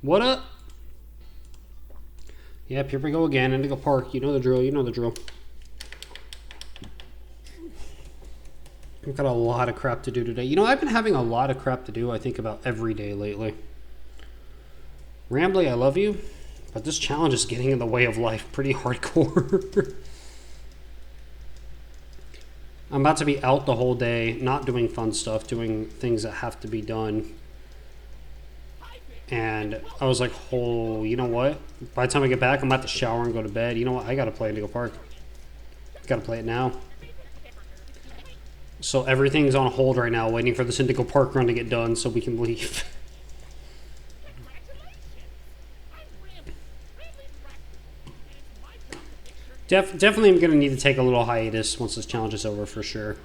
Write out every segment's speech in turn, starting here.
What up? Yep, here we go again. Indigo Park. You know the drill. You know the drill. I've got a lot of crap to do today. You know, I've been having a lot of crap to do, I think, about every day lately. Rambly, I love you, but this challenge is getting in the way of life pretty hardcore. I'm about to be out the whole day, not doing fun stuff, doing things that have to be done. And I was like, oh, you know what? By the time I get back, I'm about to shower and go to bed. You know what? I got to play Indigo Park. I got to play it now. So everything's on hold right now, waiting for this Indigo Park run to get done so we can leave. Definitely I'm going to need to take a little hiatus once this challenge is over for sure.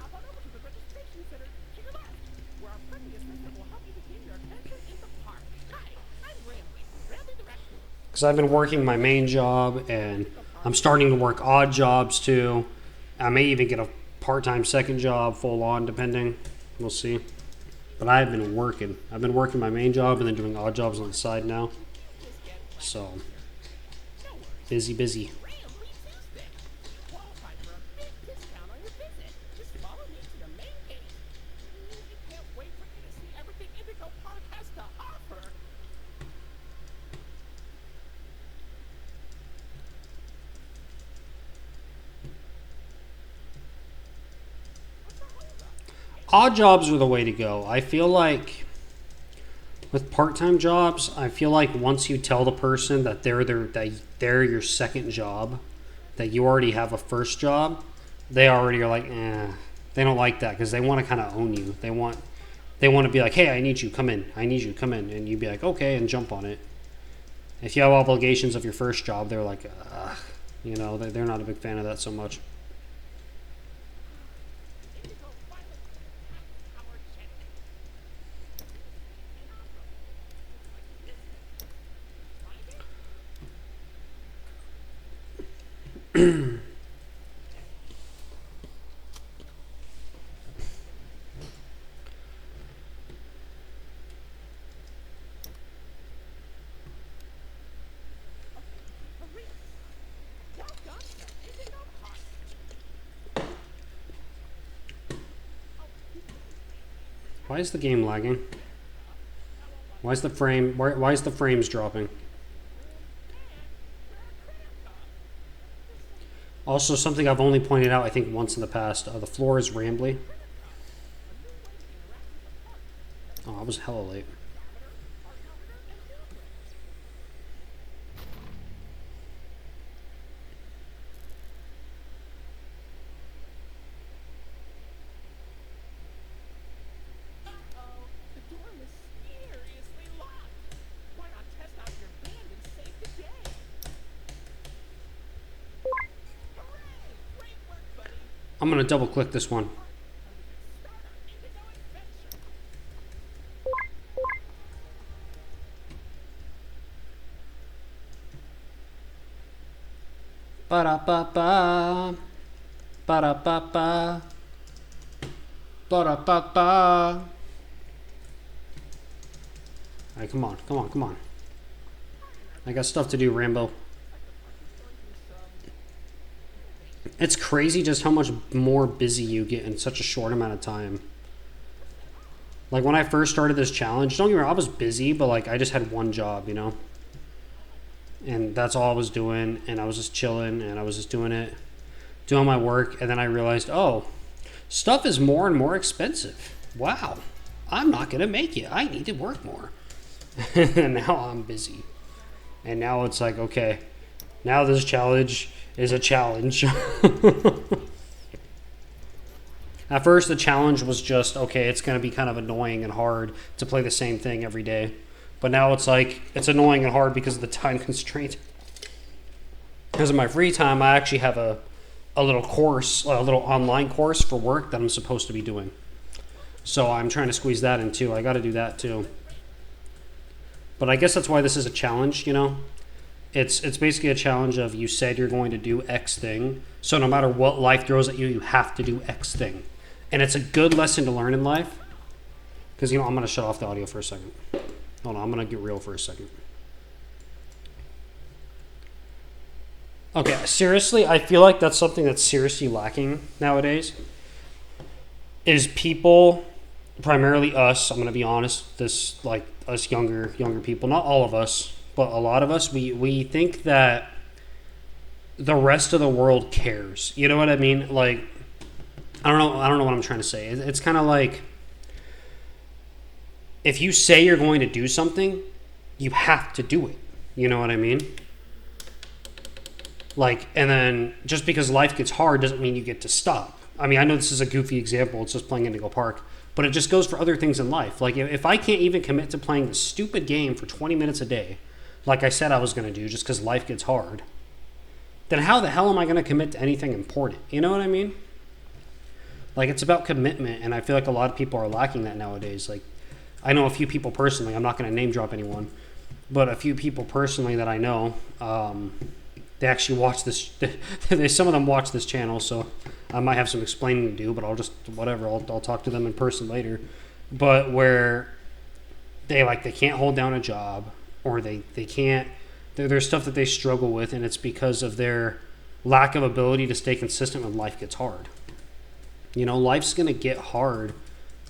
Because I've been working my main job and I'm starting to work odd jobs too. I may even get a part-time second job, full on, depending. We'll see. But I've been working. I've been working my main job and then doing odd jobs on the side now. So, busy. Odd jobs are the way to go. I feel like with part-time jobs, I feel like once you tell the person that they're your second job, that you already have a first job, they already are like, They don't like that because they want to kind of own you. They want to be like, hey, I need you, come in. I need you, come in. And you'd be like, okay, and jump on it. If you have obligations of your first job, they're like, you know, they're not a big fan of that so much. Why is the game lagging? Why is the frames dropping? Also, something I've only pointed out, I think, once in the past. The floor is rambly. Oh, I was hella late. I'm going to double click this one. Ba-da-ba-ba. Ba-da-ba-ba. Ba-da-ba-ba. Alright, come on. I got stuff to do, Rambo. It's crazy just how much more busy you get in such a short amount of time. Like, when I first started this challenge, don't get me wrong, I was busy, but, like, I just had one job, you know? And that's all I was doing, and I was just chilling, and I was just doing my work, and then I realized, oh, stuff is more and more expensive. Wow, I'm not going to make it. I need to work more. And now I'm busy. And now it's like, okay, now this challenge is a challenge. At first, the challenge was just, okay, it's going to be kind of annoying and hard to play the same thing every day. But now it's like, it's annoying and hard because of the time constraint. Because of my free time, I actually have a little course, a little online course for work that I'm supposed to be doing. So I'm trying to squeeze that in too. I got to do that too. But I guess that's why this is a challenge, you know? It's basically a challenge of you said you're going to do X thing. So no matter what life throws at you, you have to do X thing. And it's a good lesson to learn in life. Because, you know, I'm going to shut off the audio for a second. Hold on, I'm going to get real for a second. Okay, seriously, I feel like that's something that's seriously lacking nowadays. Is people, primarily us, I'm gonna be honest, this like us younger people, not all of us, but a lot of us, we think that the rest of the world cares. You know what I mean? Like, I don't know what I'm trying to say. It's kind of like if you say you're going to do something, you have to do it. You know what I mean? Like, and then just because life gets hard doesn't mean you get to stop. I mean, I know this is a goofy example. It's just playing Indigo Park. But it just goes for other things in life. Like, if I can't even commit to playing this stupid game for 20 minutes a day, like I said I was going to do just because life gets hard, then how the hell am I going to commit to anything important? You know what I mean? Like, it's about commitment, and I feel like a lot of people are lacking that nowadays. Like, I know a few people personally. I'm not going to name drop anyone, but a few people personally that I know, they actually watch this. Some of them watch this channel, so I might have some explaining to do. But I'll just whatever. I'll talk to them in person later. But where they can't hold down a job, or they can't. There's stuff that they struggle with, and it's because of their lack of ability to stay consistent when life gets hard. You know, life's gonna get hard.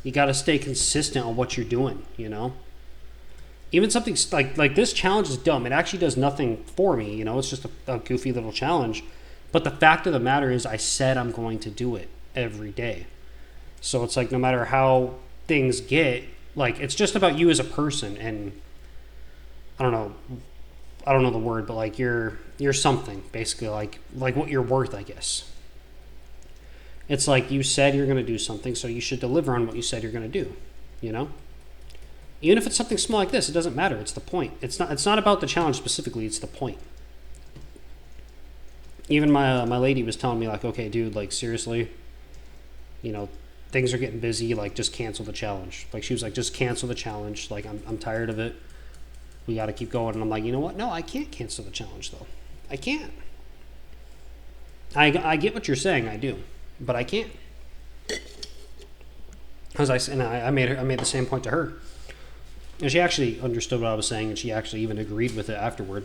You got to stay consistent on what you're doing. You know, even something like this challenge is dumb. It actually does nothing for me. You know, it's just a goofy little challenge. But the fact of the matter is, I said I'm going to do it every day. So it's like no matter how things get, like it's just about you as a person. And I don't know the word, but like you're something basically, like what you're worth, I guess. It's like you said you're going to do something, so you should deliver on what you said you're going to do, you know? Even if it's something small like this, it doesn't matter. It's the point. It's not about the challenge specifically, it's the point. Even my lady was telling me, like, okay, dude, like, seriously, you know, things are getting busy, like, just cancel the challenge. Like, she was like, just cancel the challenge. Like, I'm tired of it. We got to keep going. And I'm like, you know what? No, I can't cancel the challenge, though. I can't. I get what you're saying, I do. But I can't. I made the same point to her, and she actually understood what I was saying, and she actually even agreed with it afterward.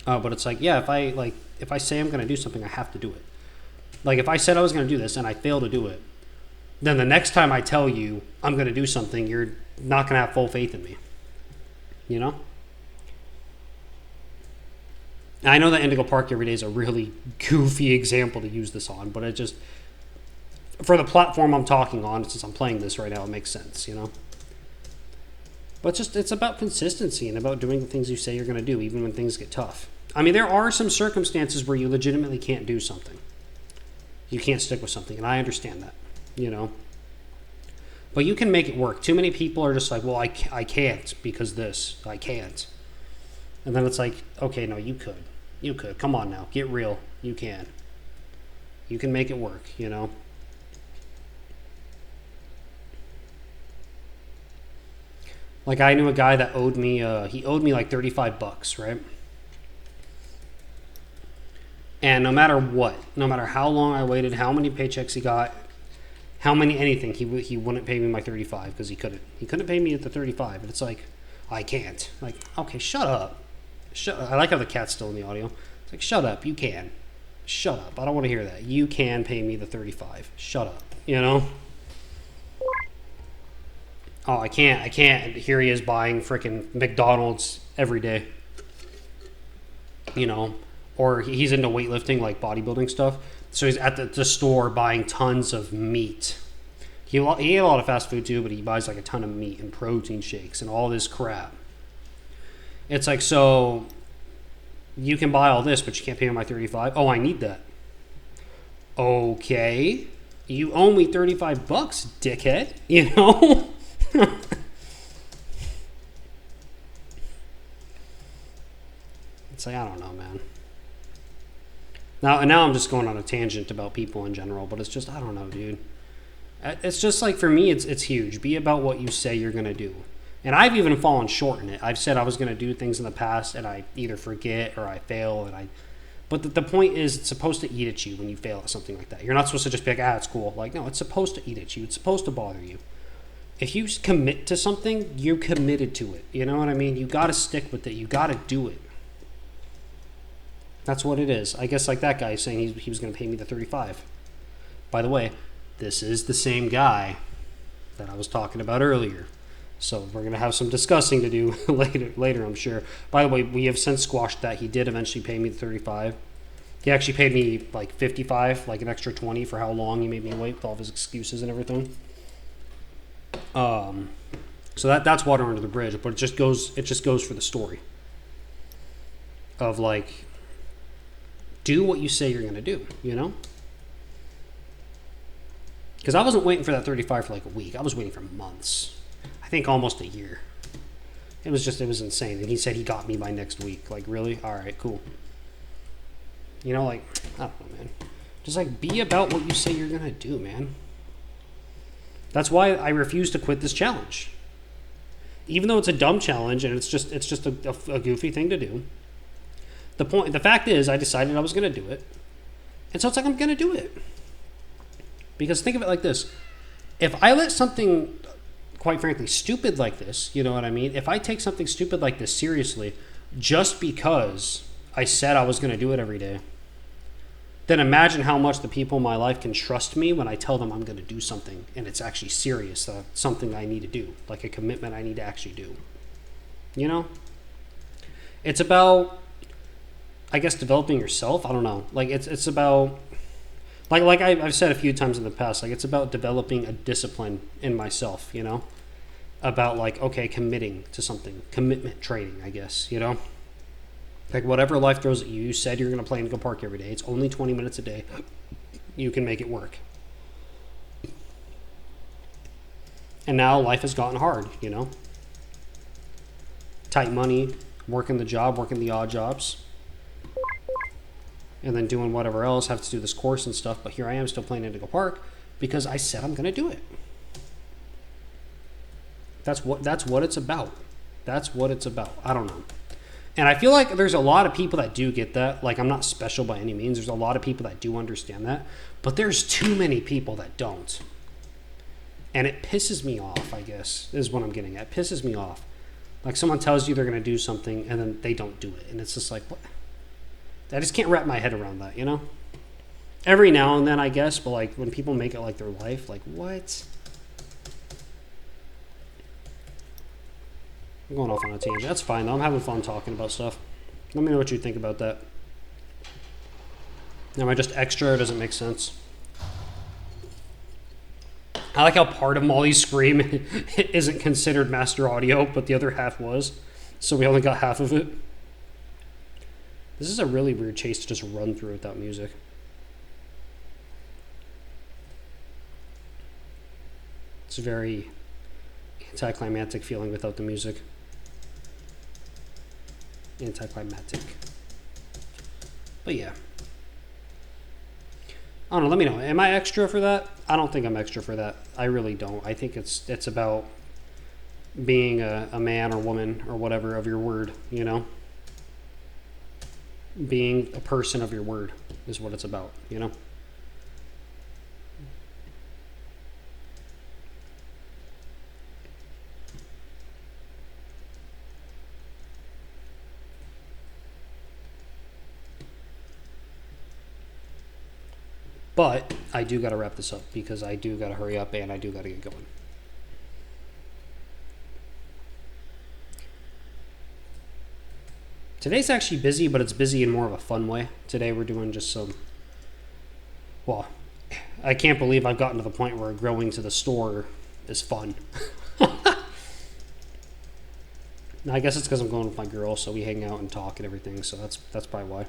But it's like, yeah, if I say I'm going to do something, I have to do it. Like if I said I was going to do this and I fail to do it, then the next time I tell you I'm going to do something, you're not going to have full faith in me. You know? I know that Indigo Park every day is a really goofy example to use this on, but it just, for the platform I'm talking on, since I'm playing this right now, it makes sense, you know? But it's about consistency and about doing the things you say you're going to do, even when things get tough. I mean, there are some circumstances where you legitimately can't do something. You can't stick with something, and I understand that, you know? But you can make it work. Too many people are just like, well, I can't because this. I can't. And then it's like, okay, no, you could. You could. Come on now. Get real. You can. You can make it work, you know? Like, I knew a guy that owed me, he owed me like $35, right? And no matter what, no matter how long I waited, how many paychecks he got, how many anything, he wouldn't pay me my 35 because he couldn't. He couldn't pay me at the 35. And it's like, I can't. Like, okay, shut up. I like how the cat's still in the audio. It's like, shut up, you can. Shut up. I don't want to hear that. You can pay me the 35. Shut up. You know? Oh, I can't. Here he is buying freaking McDonald's every day. You know? Or he's into weightlifting, like bodybuilding stuff. So he's at the store buying tons of meat. He ate a lot of fast food too, but he buys like a ton of meat and protein shakes and all this crap. It's like, so you can buy all this, but you can't pay me my 35. Oh, I need that. Okay. You owe me 35 bucks, dickhead. You know? It's like, I don't know, man. Now I'm just going on a tangent about people in general, but it's just, I don't know, dude. It's just like, for me, it's huge. Be about what you say you're going to do. And I've even fallen short in it. I've said I was going to do things in the past, and I either forget or I fail. But the point is, it's supposed to eat at you when you fail at something like that. You're not supposed to just be like, it's cool. Like, no, it's supposed to eat at you. It's supposed to bother you. If you commit to something, you're committed to it. You know what I mean? You got to stick with it. You got to do it. That's what it is. I guess like that guy saying he was going to pay me the 35. By the way, this is the same guy that I was talking about earlier. So we're going to have some discussing to do later, I'm sure. By the way, we have since squashed that. He did eventually pay me the 35. He actually paid me like 55, like an extra 20 for how long he made me wait with all of his excuses and everything. So that's water under the bridge, but it just goes for the story of like, do what you say you're going to do, you know? Because I wasn't waiting for that 35 for like a week. I was waiting for months. I think almost a year. It was insane. And he said he got me by next week. Like, really? All right, cool. You know, like, I don't know, man. Just like be about what you say you're going to do, man. That's why I refuse to quit this challenge. Even though it's a dumb challenge and it's just a goofy thing to do. The fact is, I decided I was going to do it. And so it's like, I'm going to do it. Because think of it like this. If I let something, quite frankly, stupid like this, you know what I mean? If I take something stupid like this seriously, just because I said I was going to do it every day, then imagine how much the people in my life can trust me when I tell them I'm going to do something and it's actually serious, something I need to do, like a commitment I need to actually do. You know? It's about, I guess, developing yourself. I don't know. Like, it's about... Like I've said a few times in the past, like it's about developing a discipline in myself, you know? About like, okay, committing to something. Commitment training, I guess, you know? Like whatever life throws at you, you said you're going to play Indigo Park every day. It's only 20 minutes a day. You can make it work. And now life has gotten hard, you know? Tight money, working the job, working the odd jobs. And then doing whatever else, have to do this course and stuff. But here I am still playing Indigo Park because I said I'm going to do it. That's what it's about. That's what it's about. I don't know. And I feel like there's a lot of people that do get that. Like, I'm not special by any means. There's a lot of people that do understand that. But there's too many people that don't. And it pisses me off, I guess, is what I'm getting at. It pisses me off. Like, someone tells you they're going to do something, and then they don't do it. And it's just like, what? I just can't wrap my head around that, you know? Every now and then, I guess, but like when people make it like their life, like what? I'm going off on a tangent. That's fine though. I'm having fun talking about stuff. Let me know what you think about that. Am I just extra or does it make sense? I like how part of Molly's scream isn't considered master audio, but the other half was. So we only got half of it. This is a really weird chase to just run through without music. It's a very anticlimactic feeling without the music. Anticlimactic. But yeah. I don't know, let me know. Am I extra for that? I don't think I'm extra for that. I really don't. I think it's about being a man or woman or whatever of your word, you know? Being a person of your word is what it's about, you know? But I do got to wrap this up because I do got to hurry up and I do got to get going. Today's actually busy, but it's busy in more of a fun way. Today we're doing just some, well, I can't believe I've gotten to the point where going to the store is fun. I guess it's because I'm going with my girl, so we hang out and talk and everything, so that's probably why.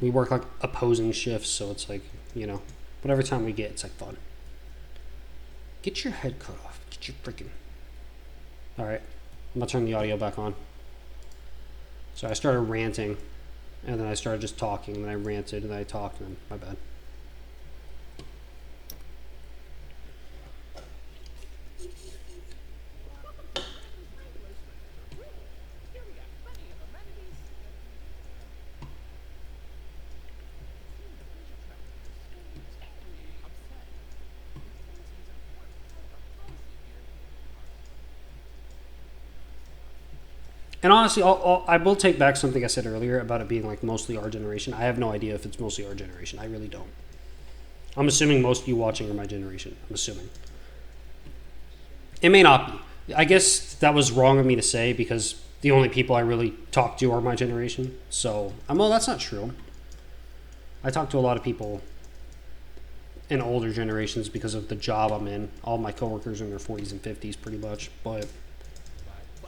We work like opposing shifts, so it's like, you know, whatever time we get, it's like fun. Get your head cut off. Get your freaking... Alright. I'm going to turn the audio back on. So I started ranting, and then I started just talking, and then I ranted, and then I talked, and then my bad. And honestly, I will take back something I said earlier about it being like mostly our generation. I have no idea if it's mostly our generation. I really don't. I'm assuming most of you watching are my generation. I'm assuming. It may not be. I guess that was wrong of me to say because the only people I really talk to are my generation. So, well, that's not true. I talk to a lot of people in older generations because of the job I'm in. All my coworkers are in their 40s and 50s pretty much. But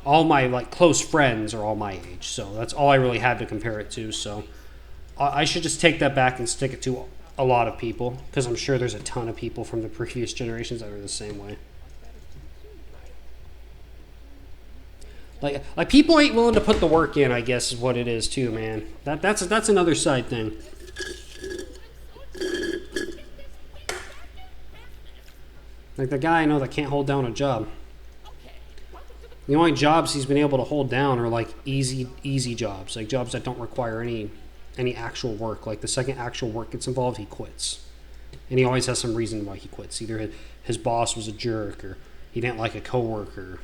all my like close friends are all my age. So that's all I really had to compare it to. So I should just take that back and stick it to a lot of people because I'm sure there's a ton of people from the previous generations that are the same way. Like people ain't willing to put the work in, I guess is what it is too, man. That's another side thing. Like the guy I know that can't hold down a job. The only jobs he's been able to hold down are like easy jobs, like jobs that don't require any actual work. Like the second actual work gets involved, he quits, and he always has some reason why he quits. Either his boss was a jerk, or he didn't like a coworker,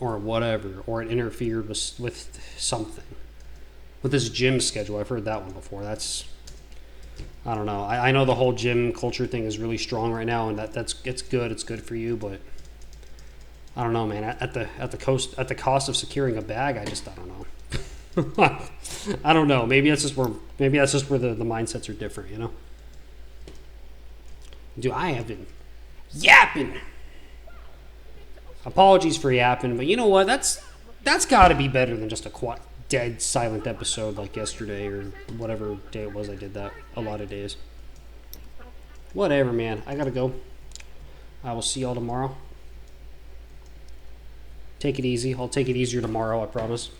or whatever, or it interfered with something. With his gym schedule, I've heard that one before. I don't know. I know the whole gym culture thing is really strong right now, and it's good. It's good for you, but I don't know, man. At the cost of securing a bag, I don't know. I don't know. Maybe that's just where the mindsets are different, you know. Dude, I have been yapping. Apologies for yapping, but you know what? That's got to be better than just a dead silent episode like yesterday or whatever day it was I did that. A lot of days. Whatever, man. I gotta go. I will see y'all tomorrow. Take it easy. I'll take it easier tomorrow, I promise.